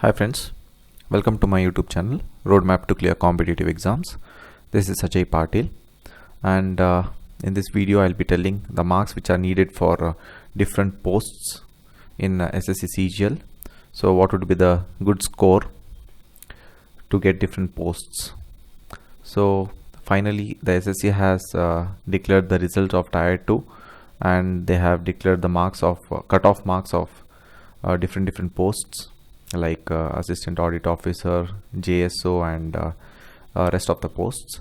Hi friends, welcome to my YouTube channel Roadmap to Clear Competitive Exams. This is Ajay Patil, and in this video I'll be telling the marks which are needed for different posts in Ssc Cgl. So what would be the good score to get different posts? So finally the SSC has declared the results of Tier 2, and they have declared the marks of cutoff marks of different posts like assistant audit officer, JSO, and rest of the posts.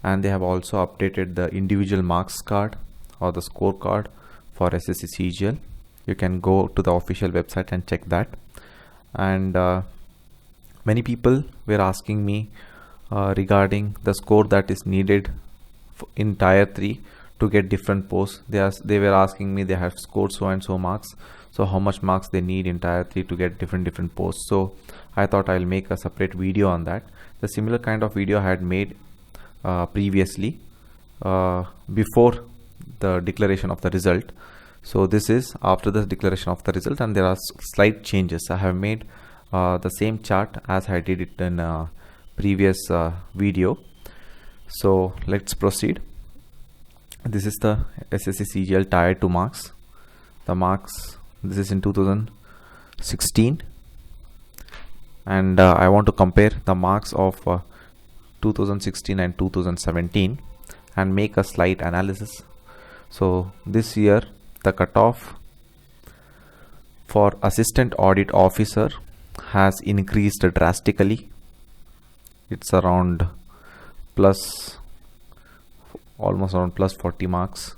And they have also updated the individual marks card or the scorecard for Ssc Cgl. You can go to the official website and check that. And many people were asking me regarding the score that is needed in Tier 3 to get different posts. They were asking me, they have scored so and so marks, so how much marks they need in Tier 3 to get different posts. So I thought I'll make a separate video on that. The similar kind of video I had made previously before the declaration of the result. So this is after the declaration of the result, and there are slight changes. I have made the same chart as I did it in previous video. So let's proceed. This is the Ssc Cgl Tier 2 marks. The marks, this is in 2016, and I want to compare the marks of 2016 and 2017 and make a slight analysis. So this year the cutoff for assistant audit officer has increased drastically. It's around almost around plus 40 marks.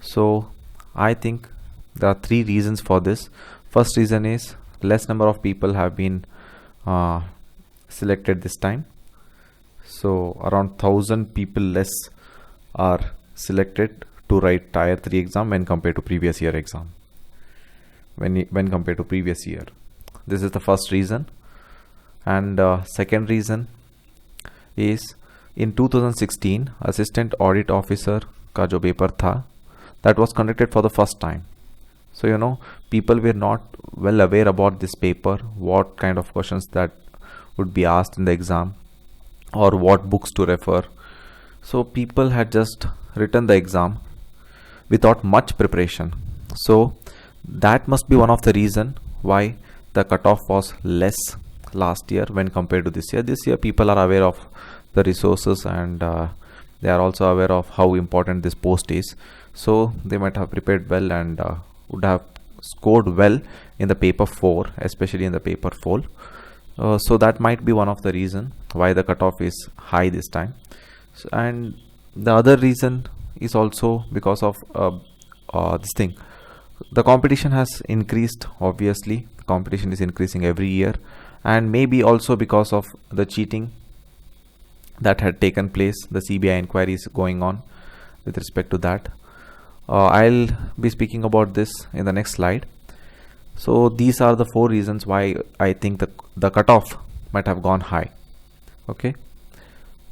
So I think there are three reasons for this. First reason is less number of people have been selected this time. So around 1,000 people less are selected to write Tier 3 exam when compared to previous year exam. When compared to previous year, this is the first reason. And second reason is in 2016 assistant audit officer का जो paper था, that was conducted for the first time. So you know, people were not well aware about this paper, what kind of questions that would be asked in the exam or what books to refer. So people had just written the exam without much preparation. So that must be one of the reason why the cutoff was less last year when compared to this year. This year people are aware of the resources, and they are also aware of how important this post is. So they might have prepared well and would have scored well in the paper 4, especially in the paper 4. So that might be one of the reason why the cutoff is high this time. So, and the other reason is also because of this thing. The competition has increased. Obviously, the competition is increasing every year, and maybe also because of the cheating that had taken place. The CBI inquiry is going on with respect to that. I'll be speaking about this in the next slide. So these are the 4 reasons why I think the cutoff might have gone high. Okay,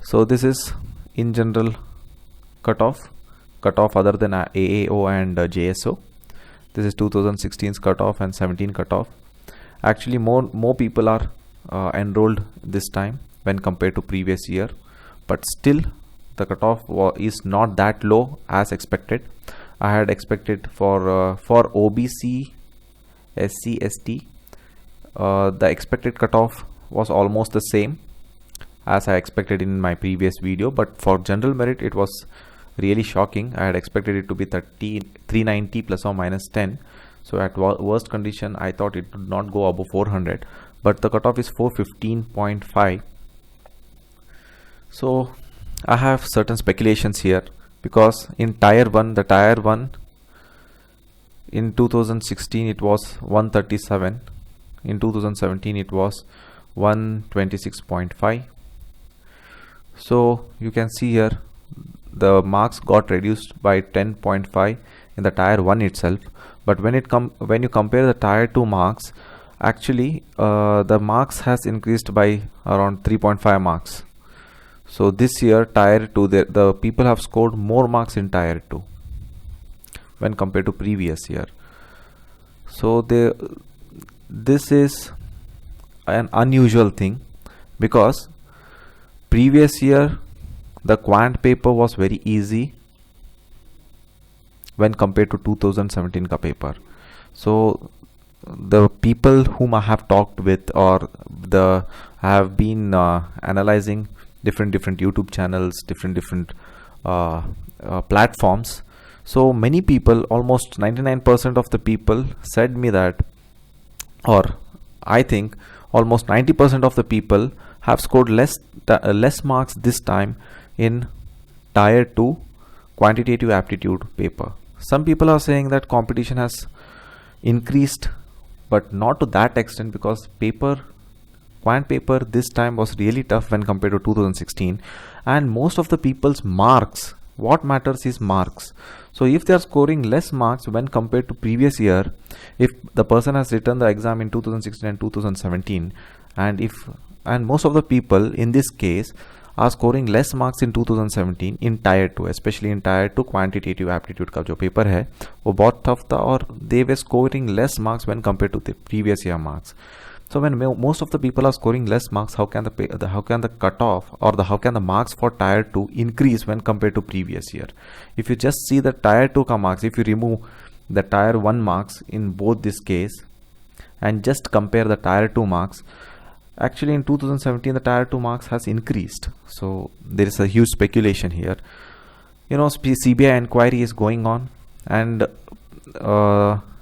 so this is in general cutoff other than AAO and JSO. This is 2016's cutoff and 17 cutoff. Actually more people are enrolled this time when compared to previous year, but still the cutoff is not that low as expected. I had expected for OBC, SC, ST, the expected cutoff was almost the same as I expected in my previous video, but for general merit it was really shocking. I had expected it to be 390 plus or minus 10. So at worst condition I thought it would not go above 400, but the cutoff is 415.5. So I have certain speculations here, because in Tier 1, the Tier 1 in 2016 it was 137, in 2017 it was 126.5. so you can see here the marks got reduced by 10.5 in the Tier 1 itself. But when you compare the Tier 2 marks, actually the marks has increased by around 3.5 marks. So this year Tier 2, the people have scored more marks in Tier 2 when compared to previous year. So this is an unusual thing, because previous year the quant paper was very easy when compared to 2017 ka paper. So the people whom I have talked with, or the have been analyzing different YouTube channels, different platforms. So many people, almost 99% of the people said me that, or I think almost 90% of the people have scored less marks this time in Tier 2 quantitative aptitude paper. Some people are saying that competition has increased, but not to that extent, because quant paper this time was really tough when compared to 2016, and most of the people's marks, what matters is marks. So if they are scoring less marks when compared to previous year, if the person has written the exam in 2016 and 2017, and most of the people in this case are scoring less marks in 2017 in Tier 2, especially in Tier 2 quantitative aptitude का जो paper है वो बहुत tough था, और they were scoring less marks when compared to the previous year marks. So when most of the people are scoring less marks, how can the cutoff, or how can the marks for Tier 2 increase when compared to previous year? If you just see the Tier 2 ka marks, if you remove the Tier 1 marks in both this case and just compare the Tier 2 marks, actually in 2017 the Tier 2 marks has increased. So there is a huge speculation here. You know, CBI inquiry is going on, and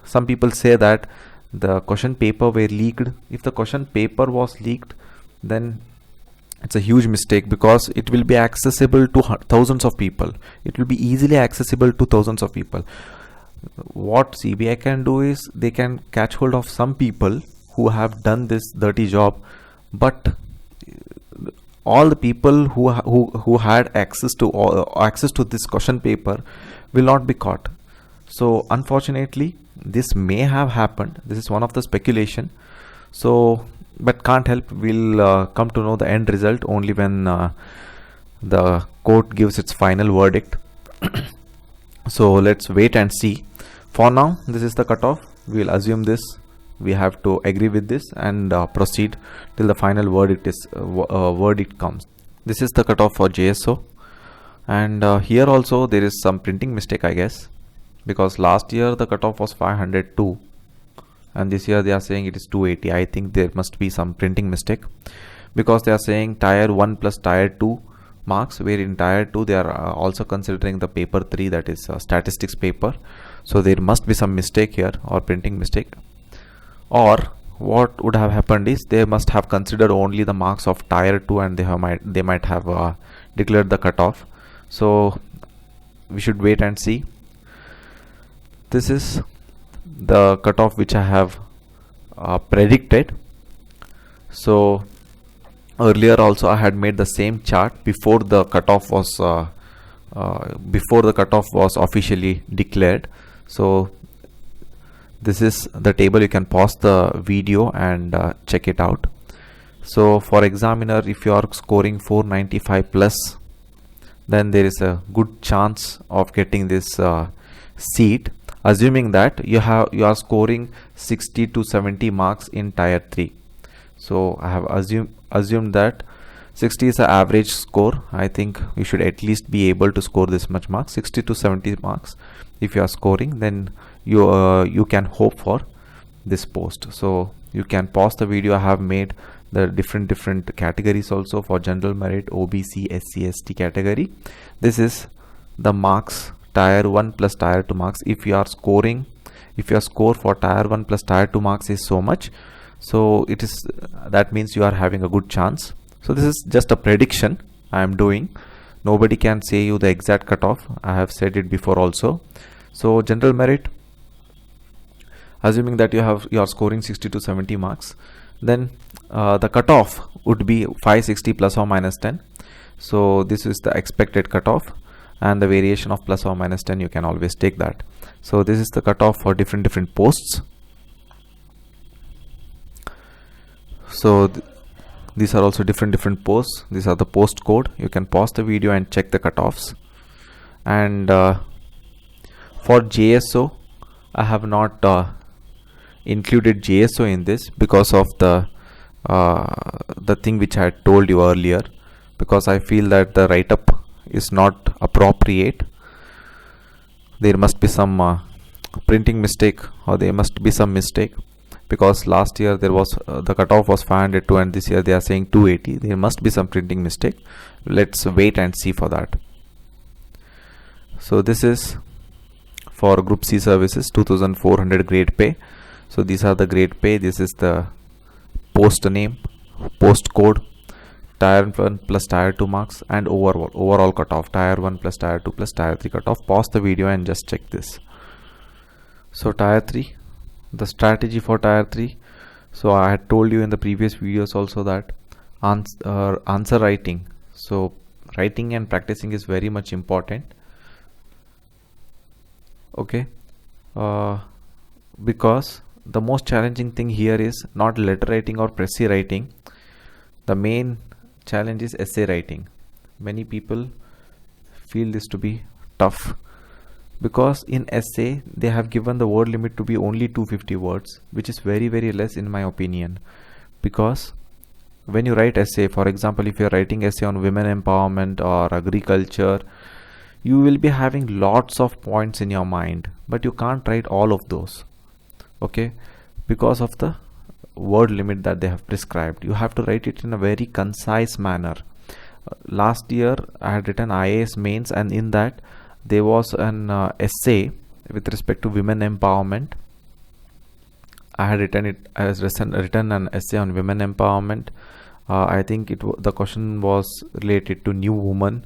some people say that the question paper were leaked. If the question paper was leaked, then it's a huge mistake, because it will be accessible to thousands of people. It will be easily accessible to thousands of people. What CBI can do is they can catch hold of some people who have done this dirty job, but all the people who had access to this question paper will not be caught. So unfortunately this may have happened. This is one of the speculation. So but can't help, we'll come to know the end result only when the court gives its final verdict. So let's wait and see. For now, this is the cutoff. We'll assume this, we have to agree with this and proceed till the final verdict comes. This is the cutoff for JSO, and here also there is some printing mistake, I guess, because last year the cutoff was 502 and this year they are saying it is 280. I think there must be some printing mistake, because they are saying Tier 1 plus Tier 2 marks, where in Tier 2 they are also considering the paper 3, that is statistics paper. So there must be some mistake here, or printing mistake, or what would have happened is they must have considered only the marks of Tier 2 and they might have declared the cutoff. So we should wait and see. This is the cutoff which I have predicted. So earlier also I had made the same chart before the cutoff was officially declared. So this is the table. You can pause the video and check it out. So for examiner, if you are scoring 495 plus, then there is a good chance of getting this seat, assuming that you are scoring 60 to 70 marks in Tier 3. So I have assumed that 60 is the average score. I think you should at least be able to score this much marks, 60 to 70 marks. If you are scoring, then you can hope for this post. So you can pause the video. I have made the different categories also for general merit, OBC, SC, ST category. This is the marks, Tier 1 plus Tier 2 marks. If your score for Tier 1 plus Tier 2 marks is so much, so that means you are having a good chance. So this is just a prediction I am doing. Nobody can say you the exact cutoff. I have said it before also. So general merit, assuming that you are scoring 60 to 70 marks, then the cutoff would be 560 plus or minus 10. So this is the expected cutoff, and the variation of plus or minus 10, you can always take that. So this is the cutoff for different posts. So these are also different posts. These are the post code. You can pause the video and check the cutoffs. And for JSO, I have not included JSO in this because of the the thing which I had told you earlier, because I feel that the write-up is not appropriate. There must be some printing mistake, or there must be some mistake, because last year there was the cutoff was 502 and this year they are saying 280. There must be some printing mistake. Let's wait and see for that. So this is for Group C services, 2400 grade pay. So these are the grade pay. This is the post name, post code, tier 1 plus tier 2 marks, and overall cutoff, tier 1 plus tier 2 plus tier 3 cutoff. Pause the video and just check this. So tier 3, the strategy for tier 3. So I had told you in the previous videos also that answer writing, so writing and practicing is very much important. Okay, because the most challenging thing here is not letter writing or Prezi writing. The main challenge is essay writing. Many people feel this to be tough, because in essay they have given the word limit to be only 250 words, which is very less in my opinion. Because when you write essay, for example, if you're writing essay on women empowerment or agriculture, you will be having lots of points in your mind, but you can't write all of those. Okay, because of the word limit that they have prescribed, you have to write it in a very concise manner. Last year I had written IAS mains, and in that there was an essay with respect to women empowerment. I had written it as written an essay on women empowerment. I think the question was related to new woman,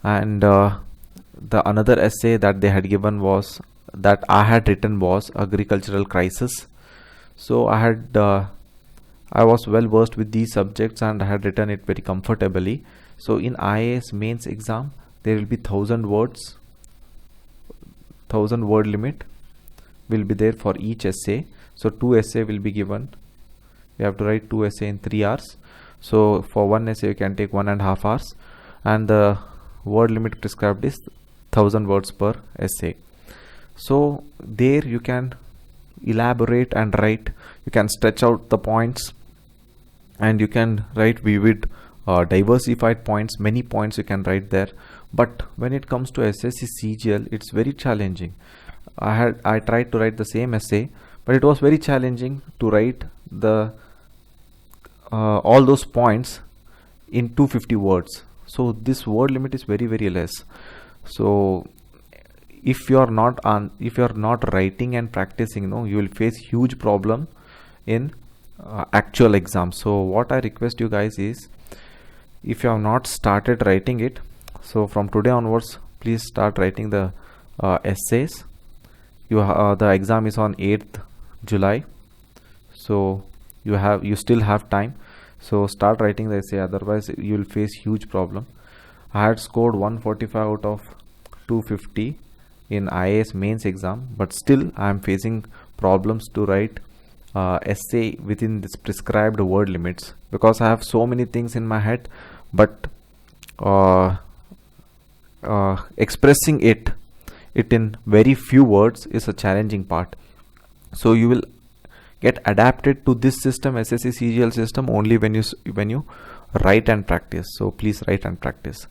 and the another essay that they had given was that I had written was agricultural crisis. So I was well versed with these subjects and I had written it very comfortably. So in IAS mains exam there will be 1000 words, 1000 word limit will be there for each essay. So 2 essay will be given. You have to write 2 essay in 3 hours. So for 1 essay you can take 1.5 hours, and the word limit prescribed is 1000 words per essay. So there you can elaborate and write, you can stretch out the points, and you can write vivid diversified points, many points you can write there. But when it comes to Ssc Cgl, it's very challenging. I tried to write the same essay, but it was very challenging to write the all those points in 250 words. So this word limit is very less. So if you are not writing and practicing, you will face huge problem in actual exams. So what I request you guys is, if you have not started writing it, so from today onwards please start writing the essays. The exam is on 8th July, so you still have time. So start writing the essay, otherwise you will face huge problem. I had scored 145 out of 250 in IAS mains exam, but still I am facing problems to write essay within this prescribed word limits, because I have so many things in my head, but expressing it in very few words is a challenging part. So you will get adapted to this system, Ssc Cgl system, only when you write and practice. So please write and practice.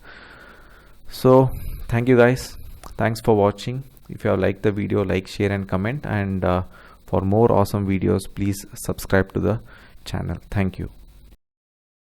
So thank you guys, thanks for watching. If you have liked the video, like, share and comment, and for more awesome videos please subscribe to the channel. Thank you.